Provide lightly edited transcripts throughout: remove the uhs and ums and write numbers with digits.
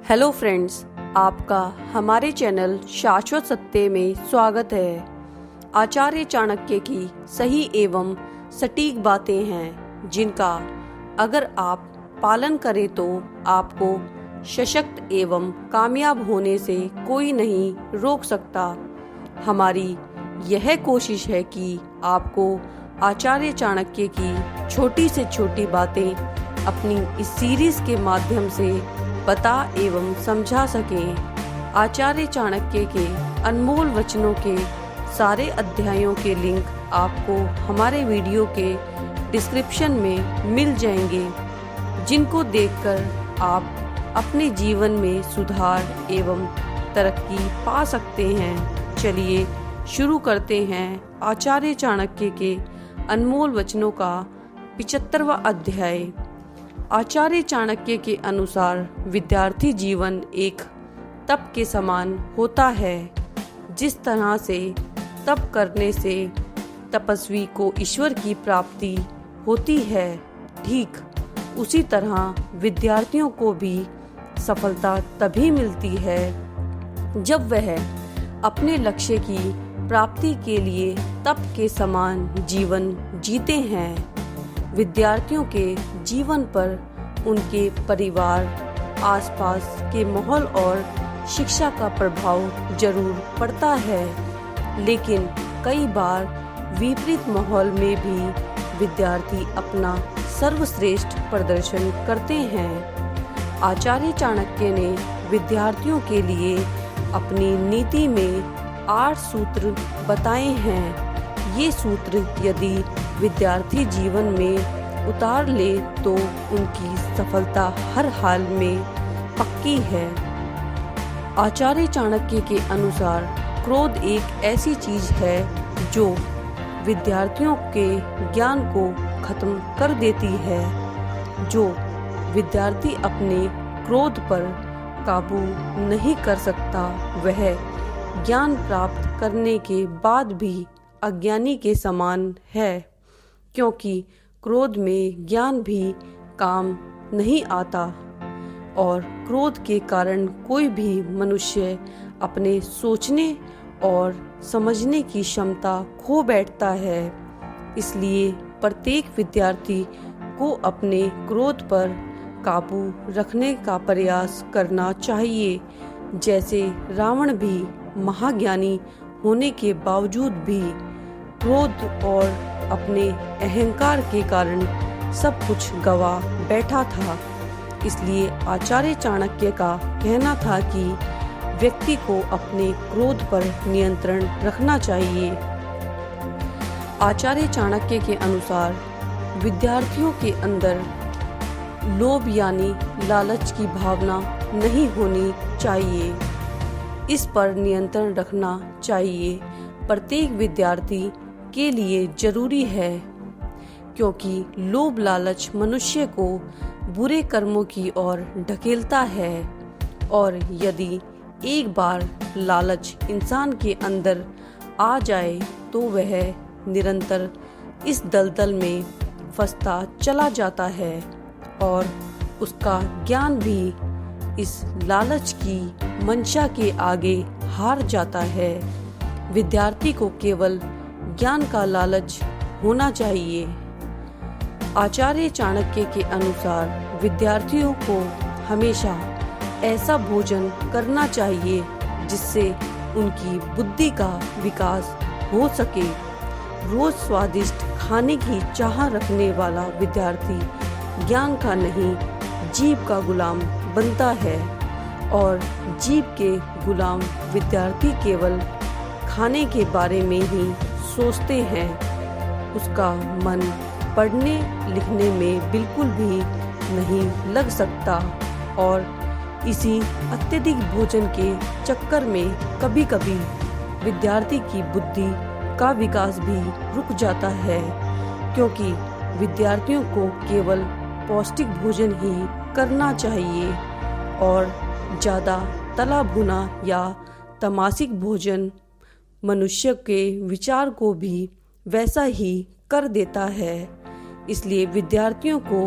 Hello friends, आपका हमारे channel शाश्वत सत्य में स्वागत है। आचार्य चाणक्य की सही एवं सटीक बातें हैं जिनका अगर आप पालन करें तो आपको सशक्त एवं कामयाब होने से कोई नहीं रोक सकता। हमारी यह कोशिश है कि आपको आचार्य चाणक्य की छोटी से छोटी बातें अपनी इस सीरीज के माध्यम से बता एवं समझा सकें। आचार्य चाणक्य के अनमोल वचनों के सारे अध्यायों के लिंक आपको हमारे वीडियो के डिस्क्रिप्शन में मिल जाएंगे, जिनको देखकर आप अपने जीवन में सुधार एवं तरक्की पा सकते हैं। चलिए शुरू करते हैं आचार्य चाणक्य के अनमोल वचनों का 75वां अध्याय। आचार्य चाणक्य के अनुसार विद्यार्थी जीवन एक तप के समान होता है। जिस तरह से तप करने से तपस्वी को ईश्वर की प्राप्ति होती है, ठीक उसी तरह विद्यार्थियों को भी सफलता तभी मिलती है जब वह अपने लक्ष्य की प्राप्ति के लिए तप के समान जीवन जीते हैं। विद्यार्थियों के जीवन पर उनके परिवार, आसपास के माहौल और शिक्षा का प्रभाव जरूर पड़ता है, लेकिन कई बार विपरीत माहौल में भी विद्यार्थी अपना सर्वश्रेष्ठ प्रदर्शन करते हैं। आचार्य चाणक्य ने विद्यार्थियों के लिए अपनी नीति में 8 सूत्र बताए हैं। ये सूत्र यदि विद्यार्थी जीवन में उतार ले तो उनकी सफलता हर हाल में पक्की है। आचार्य चाणक्य के अनुसार क्रोध एक ऐसी चीज है जो विद्यार्थियों के ज्ञान को खत्म कर देती है। जो विद्यार्थी अपने क्रोध पर काबू नहीं कर सकता, वह ज्ञान प्राप्त करने के बाद भी अज्ञानी के समान है, क्योंकि क्रोध में ज्ञान भी काम नहीं आता और क्रोध के कारण कोई भी मनुष्य अपने सोचने और समझने की क्षमता खो बैठता है। इसलिए प्रत्येक विद्यार्थी को अपने क्रोध पर काबू रखने का प्रयास करना चाहिए। जैसे रावण भी महाज्ञानी होने के बावजूद भी क्रोध और अपने अहंकार के कारण सब कुछ गवा बैठा था। इसलिए आचार्य चाणक्य का कहना था कि व्यक्ति को अपने क्रोध पर नियंत्रण रखना चाहिए। आचार्य चाणक्य के अनुसार विद्यार्थियों के अंदर लोभ यानी लालच की भावना नहीं होनी चाहिए। इस पर नियंत्रण रखना चाहिए। प्रत्येक विद्यार्थी के लिए जरूरी है, क्योंकि लोभ लालच मनुष्य को बुरे कर्मों की ओर ढकेलता है और यदि एक बार लालच इंसान के अंदर आ जाए तो वह निरंतर इस दलदल में फंसता चला जाता है और उसका ज्ञान भी इस लालच की मंशा के आगे हार जाता है। विद्यार्थी को केवल ज्ञान का लालच होना चाहिए। आचार्य चाणक्य के अनुसार विद्यार्थियों को हमेशा ऐसा भोजन करना चाहिए जिससे उनकी बुद्धि का विकास हो सके। रोज स्वादिष्ट खाने की चाह रखने वाला विद्यार्थी ज्ञान का नहीं, जीभ का गुलाम बनता है और जीभ के गुलाम विद्यार्थी केवल खाने के बारे में ही सोचते हैं। उसका मन पढ़ने लिखने में बिल्कुल भी नहीं लग सकता और इसी अत्यधिक भोजन के चक्कर में कभी कभी विद्यार्थी की बुद्धि का विकास भी रुक जाता है, क्योंकि विद्यार्थियों को केवल पौष्टिक भोजन ही करना चाहिए और ज़्यादा तला भुना या तमासिक भोजन मनुष्य के विचार को भी वैसा ही कर देता है। इसलिए विद्यार्थियों को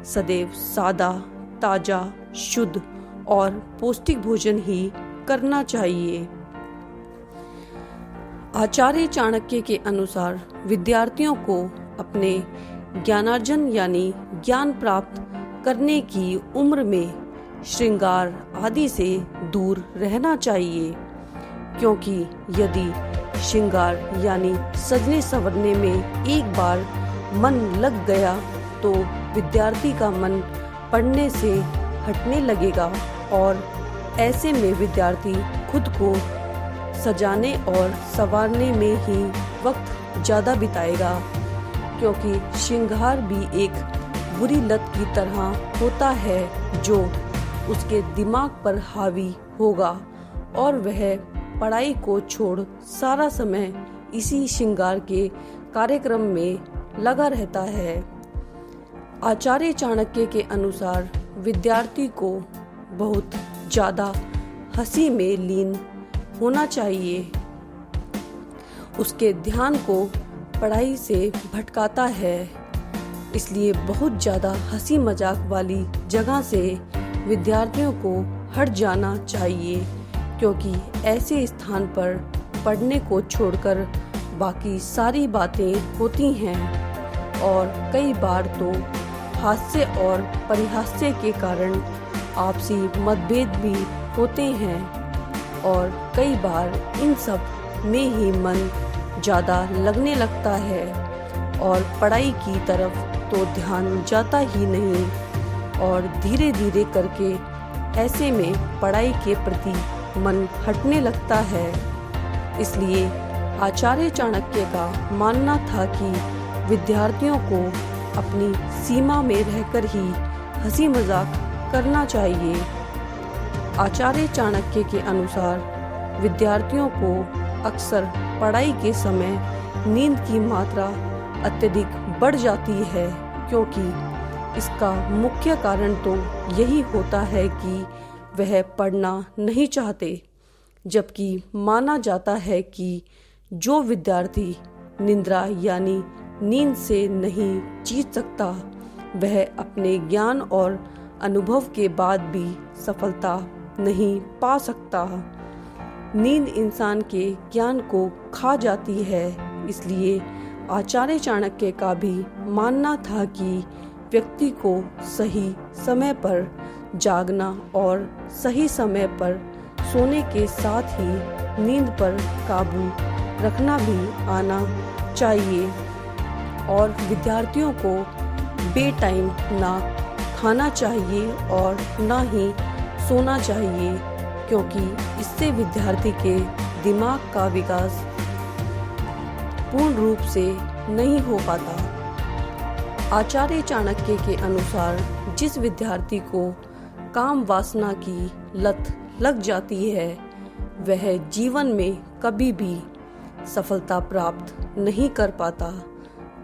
सदैव सादा, ताजा, शुद्ध और पौष्टिक भोजन ही करना चाहिए। आचार्य चाणक्य के अनुसार विद्यार्थियों को अपने ज्ञानार्जन यानी ज्ञान प्राप्त करने की उम्र में श्रृंगार आदि से दूर रहना चाहिए, क्योंकि यदि श्रृंगार यानी सजने संवरने में एक बार मन लग गया तो विद्यार्थी का मन पढ़ने से हटने लगेगा और ऐसे में विद्यार्थी खुद को सजाने और संवारने में ही वक्त ज़्यादा बिताएगा, क्योंकि श्रृंगार भी एक बुरी लत की तरह होता है जो उसके दिमाग पर हावी होगा और वह पढ़ाई को छोड़ सारा समय इसी श्रृंगार के कार्यक्रम में लगा रहता है। आचार्य चाणक्य के अनुसार विद्यार्थी को बहुत ज़्यादा हंसी में लीन होना चाहिए। उसके ध्यान को पढ़ाई से भटकाता है, इसलिए बहुत ज़्यादा हंसी मजाक वाली जगह से विद्यार्थियों को हट जाना चाहिए, क्योंकि ऐसे स्थान पर पढ़ने को छोड़कर बाकी सारी बातें होती हैं और कई बार तो हास्य और परिहास्य के कारण आपसी मतभेद भी होते हैं और कई बार इन सब में ही मन ज़्यादा लगने लगता है और पढ़ाई की तरफ तो ध्यान जाता ही नहीं और धीरे धीरे करके ऐसे में पढ़ाई के प्रति मन हटने लगता है। इसलिए आचार्य चाणक्य का मानना था कि विद्यार्थियों को अपनी सीमा में रहकर ही हंसी मजाक करना चाहिए। आचार्य चाणक्य के अनुसार विद्यार्थियों को अक्सर पढ़ाई के समय नींद की मात्रा अत्यधिक बढ़ जाती है, क्योंकि इसका मुख्य कारण तो यही होता है कि वह पढ़ना नहीं चाहते, जबकि माना जाता है कि जो विद्यार्थी निद्रा यानी नींद से नहीं जीत सकता वह अपने ज्ञान और अनुभव के बाद भी सफलता नहीं पा सकता। नींद इंसान के ज्ञान को खा जाती है, इसलिए आचार्य चाणक्य का भी मानना था कि व्यक्ति को सही समय पर जागना और सही समय पर सोने के साथ ही नींद पर काबू रखना भी आना चाहिए और विद्यार्थियों को बेटाइम ना खाना चाहिए और ना ही सोना चाहिए, क्योंकि इससे विद्यार्थी के दिमाग का विकास पूर्ण रूप से नहीं हो पाता। आचार्य चाणक्य के अनुसार जिस विद्यार्थी को काम वासना की लत लग जाती है वह जीवन में कभी भी सफलता प्राप्त नहीं कर पाता।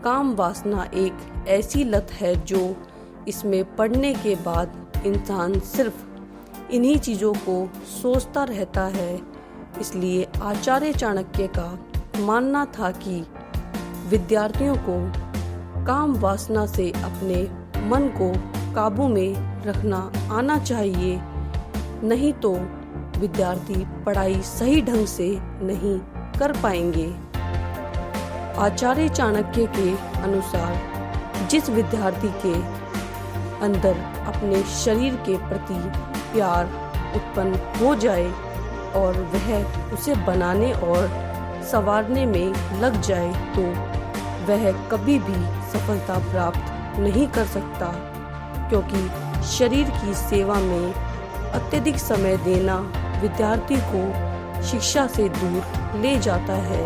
काम वासना एक ऐसी लत है जो इसमें पड़ने के बाद इंसान सिर्फ इन्हीं चीज़ों को सोचता रहता है। इसलिए आचार्य चाणक्य का मानना था कि विद्यार्थियों को काम वासना से अपने मन को काबू में रखना आना चाहिए, नहीं तो विद्यार्थी पढ़ाई सही ढंग से नहीं कर पाएंगे। आचार्य चाणक्य के अनुसार जिस विद्यार्थी के अंदर अपने शरीर के प्रति प्यार उत्पन्न हो जाए और वह उसे बनाने और संवारने में लग जाए तो वह कभी भी सफलता प्राप्त नहीं कर सकता, क्योंकि शरीर की सेवा में अत्यधिक समय देना विद्यार्थी को शिक्षा से दूर ले जाता है।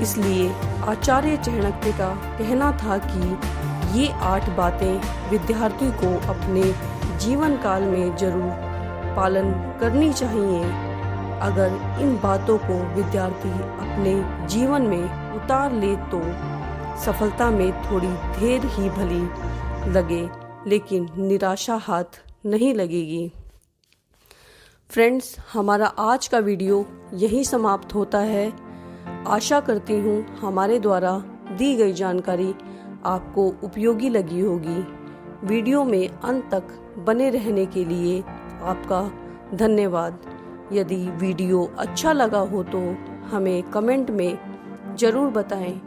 इसलिए आचार्य चाणक्य का कहना था कि ये 8 बातें विद्यार्थी को अपने जीवन काल में जरूर पालन करनी चाहिए। अगर इन बातों को विद्यार्थी अपने जीवन में उतार ले तो सफलता में थोड़ी देर ही भली लगे, लेकिन निराशा हाथ नहीं लगेगी। फ्रेंड्स, हमारा आज का वीडियो यहीं समाप्त होता है। आशा करती हूँ हमारे द्वारा दी गई जानकारी आपको उपयोगी लगी होगी। वीडियो में अंत तक बने रहने के लिए आपका धन्यवाद। यदि वीडियो अच्छा लगा हो तो हमें कमेंट में ज़रूर बताएं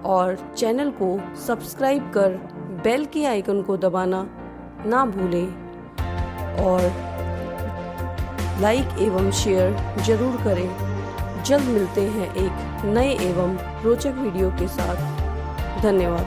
और चैनल को सब्सक्राइब कर बेल के आइकन को दबाना ना भूलें और लाइक एवं शेयर ज़रूर करें। जल्द मिलते हैं एक नए एवं रोचक वीडियो के साथ। धन्यवाद।